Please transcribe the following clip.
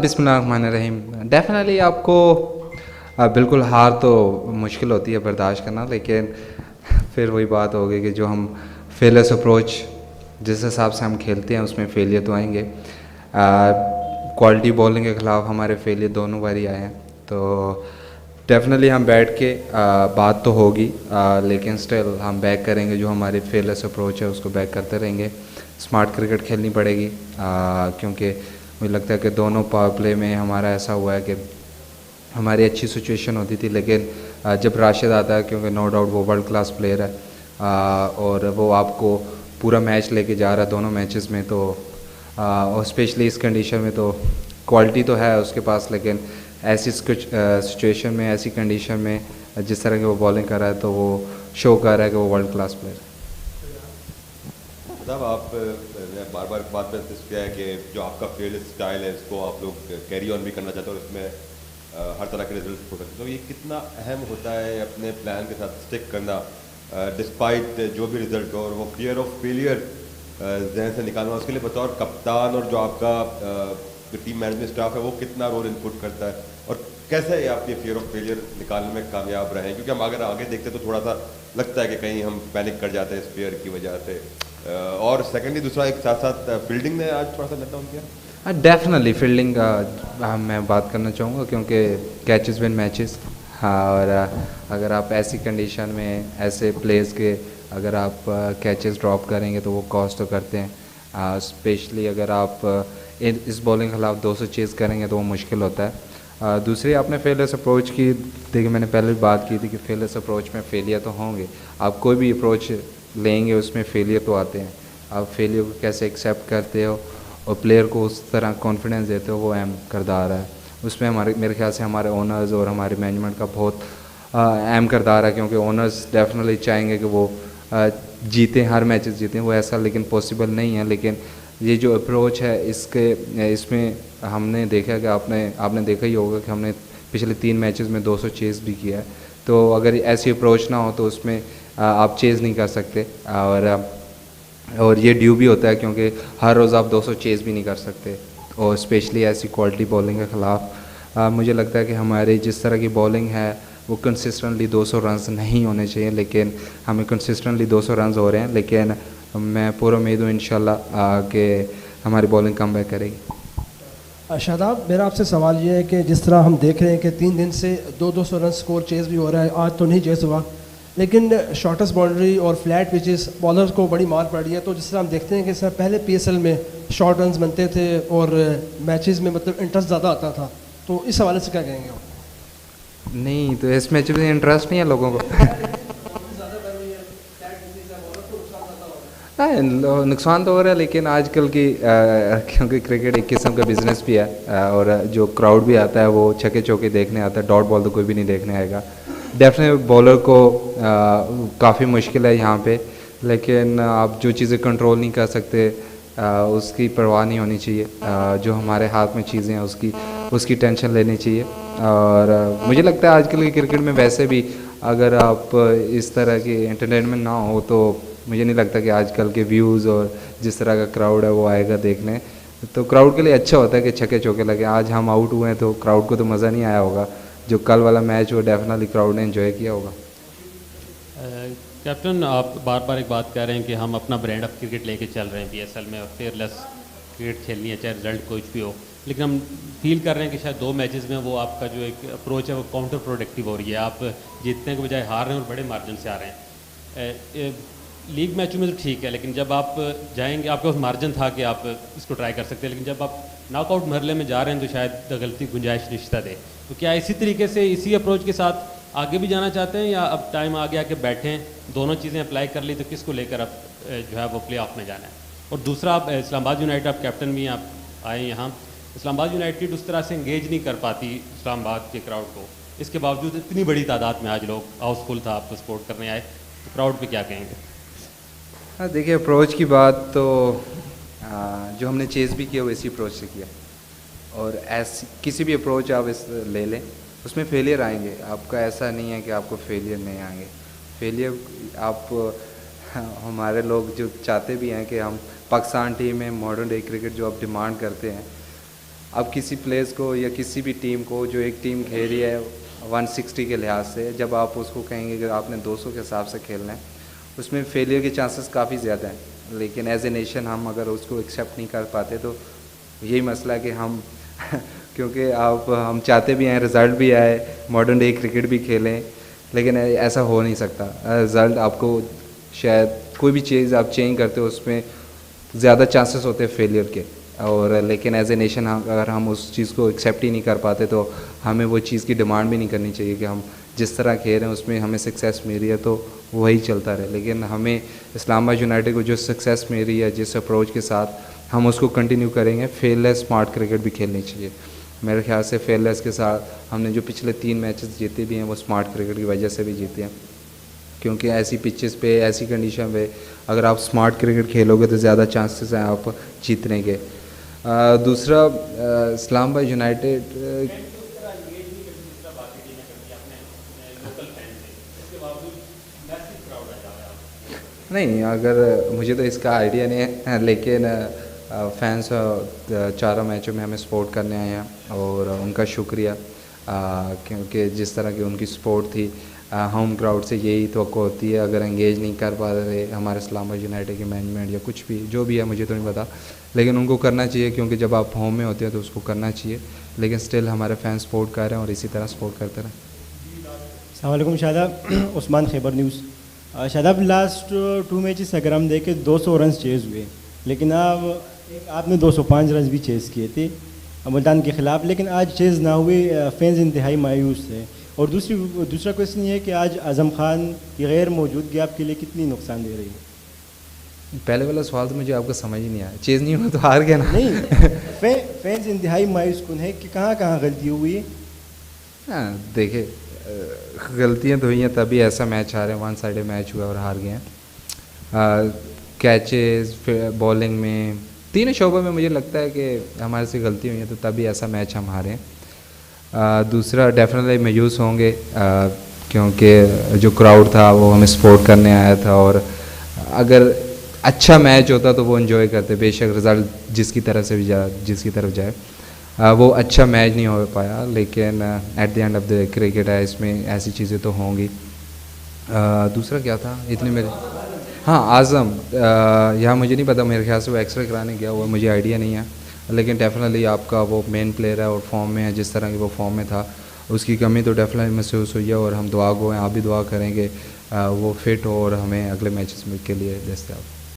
बिस्मिल्लाहिर्रहमानिर्रहीम। डेफिनेटली आपको बिल्कुल हार तो मुश्किल होती है बर्दाश्त करना, लेकिन फिर वही बात होगी कि जो हम फेलियर्स अप्रोच जिस हिसाब से हम खेलते हैं उसमें फेलियर तो आएंगे। क्वालिटी बॉलिंग के ख़िलाफ़ हमारे फेलियर दोनों बार ही आए हैं, तो डेफिनेटली हम बैठ के बात तो होगी, लेकिन स्टिल हम बैक करेंगे। जो हमारी फेलियर्स अप्रोच है उसको बैक करते रहेंगे। स्मार्ट क्रिकेट खेलनी पड़ेगी, क्योंकि मुझे लगता है कि दोनों पावर प्ले में हमारा ऐसा हुआ है कि हमारी अच्छी सिचुएशन होती थी, लेकिन जब राशिद आता है, क्योंकि नो डाउट वो वर्ल्ड क्लास प्लेयर है, और वो आपको पूरा मैच लेके जा रहा है दोनों मैचेस में, तो और स्पेशली इस कंडीशन में तो क्वालिटी तो है उसके पास, लेकिन ऐसी सिचुएशन में, ऐसी कंडीशन में जिस तरह की वो बॉलिंग कर रहा है तो वो शो कर रहा है कि वो वर्ल्ड क्लास प्लेयर है। साहब आप ने बार बार बात पे इंसिस्ट किया है कि जो आपका फील्ड स्टाइल है इसको आप लोग कैरी ऑन भी करना चाहते हो और इसमें हर तरह के रिजल्ट हो सकते हैं, तो ये कितना अहम होता है अपने प्लान के साथ स्टिक करना डिस्पाइट जो भी रिजल्ट हो, और वो फियर ऑफ फेलियर जहन से निकालना, उसके लिए बतौर कप्तान और जो आपका जो टीम मैनेजमेंट स्टाफ है वो कितना रोल इनपुट करता है, और कैसे आप ये फियर ऑफ फेलियर निकालने में कामयाब रहे हैं? क्योंकि हम अगर आगे देखते तो थोड़ा सा लगता है कि कहीं हम पैनिक कर जाते हैं इस फेयर की वजह से। और सेकेंडली दूसरा एक साथ साथ फील्डिंग ने आज थोड़ा सा लेट डाउन किया। डेफिनेटली फील्डिंग मैं बात करना चाहूँगा, क्योंकि कैचेस विन मैचेस। हाँ, और अगर आप ऐसी कंडीशन में ऐसे प्लेयर्स के अगर आप कैचेस ड्रॉप करेंगे तो वो कॉस्ट तो करते हैं। स्पेशली अगर आप इस बॉलिंग के खिलाफ 200 चेज़ करेंगे तो वो मुश्किल होता है। दूसरी आपने फेलियर्स अप्रोच की, देखिए मैंने पहले भी बात की थी कि फेलियर्स अप्रोच में फेलियर तो होंगे। आप कोई भी अप्रोच लेंगे उसमें फेलियर तो आते हैं। आप फेलियर को कैसे एक्सेप्ट करते हो और प्लेयर को उस तरह कॉन्फिडेंस देते हो, वो अहम किरदार है। उसमें हमारे मेरे ख्याल से हमारे ओनर्स और हमारे मैनेजमेंट का बहुत अहम किरदार है, क्योंकि ओनर्स डेफिनेटली चाहेंगे कि वो जीतें, हर मैचेस जीतें। वो ऐसा लेकिन पॉसिबल नहीं है, लेकिन ये जो अप्रोच है इसमें हमने देखा कि आपने देखा ही होगा कि हमने पिछले 3 मैचेस में 200 चेज़ भी किया है। तो अगर ऐसी अप्रोच ना हो तो उसमें आप चेज़ नहीं कर सकते, और ये ड्यू भी होता है, क्योंकि हर रोज़ आप 200 चेज़ भी नहीं कर सकते, और स्पेशली ऐसी क्वालिटी बॉलिंग के ख़िलाफ़ मुझे लगता है कि हमारी जिस तरह की बॉलिंग है वो कंसिस्टेंटली 200 रन्स नहीं होने चाहिए, लेकिन हमें कंसिस्टेंटली 200 रन्स हो रहे हैं। लेकिन मैं पूरा उम्मीद हूँ इंशाल्लाह कि हमारी बॉलिंग कम बैक करेगी। शादाब, मेरा आपसे सवाल ये है कि जिस तरह हम देख रहे हैं कि 3 दिन से 200 रन स्कोर चेज़ भी हो रहा है, आज तो नहीं चेज़ हुआ, लेकिन शॉर्टेस्ट बाउंड्री और फ्लैट पिचेस बॉलर को बड़ी मार पड़ रही है। तो जिस तरह हम देखते हैं कि सर पहले पीएसएल में शॉर्ट रन्स बनते थे और मैचेस में मतलब इंटरेस्ट ज़्यादा आता था, तो इस हवाले से क्या कहेंगे आप? नहीं, तो इस मैच में इंटरेस्ट नहीं है लोगों को। नुकसान तो हो रहा है, लेकिन आजकल की क्योंकि क्रिकेट एक किस्म का बिजनेस भी है, और जो क्राउड भी आता है वो छक्के चौके देखने आता है, डॉट बॉल तो कोई भी नहीं देखने आएगा। डेफिनेट बॉलर को काफ़ी मुश्किल है यहाँ पे, लेकिन आप जो चीज़ें कंट्रोल नहीं कर सकते उसकी परवाह नहीं होनी चाहिए। जो हमारे हाथ में चीज़ें हैं उसकी टेंशन लेनी चाहिए। और मुझे लगता है आजकल के क्रिकेट में वैसे भी अगर आप इस तरह की एंटरटेनमेंट ना हो तो मुझे नहीं लगता कि आजकल के व्यूज़ और जिस तरह का क्राउड है वो आएगा देखने। तो क्राउड के लिए अच्छा होता है कि छक्के चौके लगे। आज हम आउट हुए हैं तो क्राउड को तो मज़ा नहीं आया होगा, जो कल वाला मैच वो डेफिनेटली क्राउड ने एंजॉय किया होगा। कैप्टन, आप बार बार एक बात कह रहे हैं कि हम अपना ब्रांड ऑफ क्रिकेट लेके चल रहे हैं पीएसएल में, और फेयरलेस क्रिकेट खेलनी है चाहे रिजल्ट कुछ भी हो, लेकिन हम फील कर रहे हैं कि शायद 2 मैचेस में वो आपका जो एक अप्रोच है वो काउंटर प्रोडक्टिव हो रही है। आप जीतने के बजाय हार रहे हैं और बड़े मार्जिन से आ रहे हैं। लीग मैचों में तो ठीक है, लेकिन जब आप जाएंगे आपके पास मार्जिन था कि आप इसको ट्राई कर सकते हैं, लेकिन जब आप नॉकआउट मरहले में जा रहे हैं तो शायद गलती गुंजाइश रिश्ता दे। तो क्या इसी तरीके से इसी अप्रोच के साथ आगे भी जाना चाहते हैं, या अब टाइम आगे आके बैठें, दोनों चीज़ें अप्लाई कर ली तो किसको लेकर अब जो है वो प्ले ऑफ में जाना है? और दूसरा, आप इस्लामाबाद यूनाइटेड आप कैप्टन भी आप आए यहाँ, इस्लामाबाद यूनाइटेड उस तरह से इंगेज नहीं कर पाती इस्लामाबाद के क्राउड को, इसके बावजूद इतनी बड़ी तादाद में आज लोग हाउसफुल था आपको सपोर्ट करने आए, तो क्राउड पे क्या कहेंगे? हाँ, देखिए अप्रोच की बात तो जो हमने चेज़ भी किया वो इसी अप्रोच से किया, और ऐसी किसी भी अप्रोच आप इस ले लें उसमें फेलियर आएंगे। आपका ऐसा नहीं है कि आपको फेलियर नहीं आएंगे। फेलियर आप हमारे लोग जो चाहते भी हैं कि हम पाकिस्तान टीम में मॉडर्न डे क्रिकेट जो आप डिमांड करते हैं अब किसी प्लेयर्स को या किसी भी टीम को जो एक टीम खेल रही है 160 के लिहाज से, जब आप उसको कहेंगे कि आपने 200 के हिसाब से खेलना है, उसमें फेलियर के चांसेस काफ़ी ज़्यादा हैं। लेकिन एज ए नेशन हम अगर उसको एक्सेप्ट नहीं कर पाते तो यही मसला है कि हम क्योंकि हम चाहते भी हैं रिज़ल्ट भी आए, मॉडर्न डे क्रिकेट भी खेलें, लेकिन ऐसा हो नहीं सकता। रिज़ल्ट आपको शायद कोई भी चीज़ आप चेंज करते हो उसमें ज़्यादा चांसेस होते हैं फेलियर के, और लेकिन एज ए नेशन अगर हम उस चीज़ को एक्सेप्ट ही नहीं कर पाते तो हमें वो चीज़ की डिमांड भी नहीं करनी चाहिए कि हम जिस तरह खेल रहे हैं उसमें हमें सक्सेस मिल रही है तो वही चलता रहे। लेकिन हमें इस्लामाबाद यूनाइटेड को जो सक्सेस मिल रही है, जिस अप्रोच के साथ हम उसको कंटिन्यू करेंगे, फेयरलेस स्मार्ट क्रिकेट भी खेलनी चाहिए। मेरे ख्याल से फेयरलेस के साथ हमने जो पिछले 3 मैचेस जीते भी हैं वो स्मार्ट क्रिकेट की वजह से भी जीते हैं, क्योंकि ऐसी पिचेस पे, ऐसी कंडीशन पे अगर आप स्मार्ट क्रिकेट खेलोगे तो ज़्यादा चांसेस हैं आप जीतने के। दूसरा इस्लामाबाद यूनाइटेड नहीं, अगर मुझे तो इसका आइडिया नहीं है, लेकिन फैंस चारों मैचों में हमें सपोर्ट करने आए हैं और उनका शुक्रिया, क्योंकि जिस तरह की उनकी सपोर्ट थी होम क्राउड से यही तवक्को होती है। अगर एंगेज नहीं कर पा रहे हमारे इस्लामाबाद यूनाइटेड की मैनेजमेंट या कुछ भी जो भी है, मुझे तो नहीं पता, लेकिन उनको करना चाहिए, क्योंकि जब आप होम में होते हैं तो उसको करना चाहिए। लेकिन स्टिल हमारे फैंस सपोर्ट कर रहे हैं और इसी तरह सपोर्ट करते रहें। अस्सलाम वालेकुम Shadab, Usman Khyber news. Shadab, last 2 matches अगर हम देखें 200 रन चेज़ हुए, लेकिन अब आपने 205 रन भी चेज़ किए थे मुल्तान के ख़िलाफ़, लेकिन आज चेज़ ना हुए, फैंस इंतहाई मायूस थे। और दूसरा क्वेश्चन ये है कि आज आज़म खान की गैर मौजूदगी आपके लिए कितनी नुकसान दे रही है? पहले वाला सवाल तो मुझे आपका समझ ही नहीं आया। चेज़ नहीं हुआ तो हार गया ना? नहीं, फैंस इंतहाई मायूस कौन है कि कहाँ कहाँ गलती हुई है? हाँ, देखिए, गलतियाँ तो हुई हैं तभी ऐसा मैच हारे, 1 साइडेड मैच हुआ और हार गए हैं। कैचेस, बॉलिंग में, तीनों शोबों में मुझे लगता है कि हमारे से गलती हुई है तो तभी ऐसा मैच हम हारे हैं। दूसरा डेफिनेटली मायूस होंगे, क्योंकि जो क्राउड था वो हमें सपोर्ट करने आया था, और अगर अच्छा मैच होता तो वो एंजॉय करते, बेशक रिज़ल्ट जिसकी तरफ जाए वो अच्छा मैच नहीं हो पाया। लेकिन at the end of the cricket है, इसमें ऐसी चीज़ें तो होंगी। दूसरा क्या था इतने मेरे, हाँ आज़म, यहाँ मुझे नहीं पता, मेरे ख्याल से वो एक्सरे कराने गया हुआ, मुझे आइडिया नहीं है। लेकिन डेफिनेटली आपका वो मेन प्लेयर है और फॉर्म में है, जिस तरह की वो फॉर्म में था उसकी कमी तो डेफिनेटली महसूस हुई है, और हम दुआ गो हैं, आप भी दुआ करेंगे वो फिट हो और हमें अगले मैचेस के लिए दस्तयाब।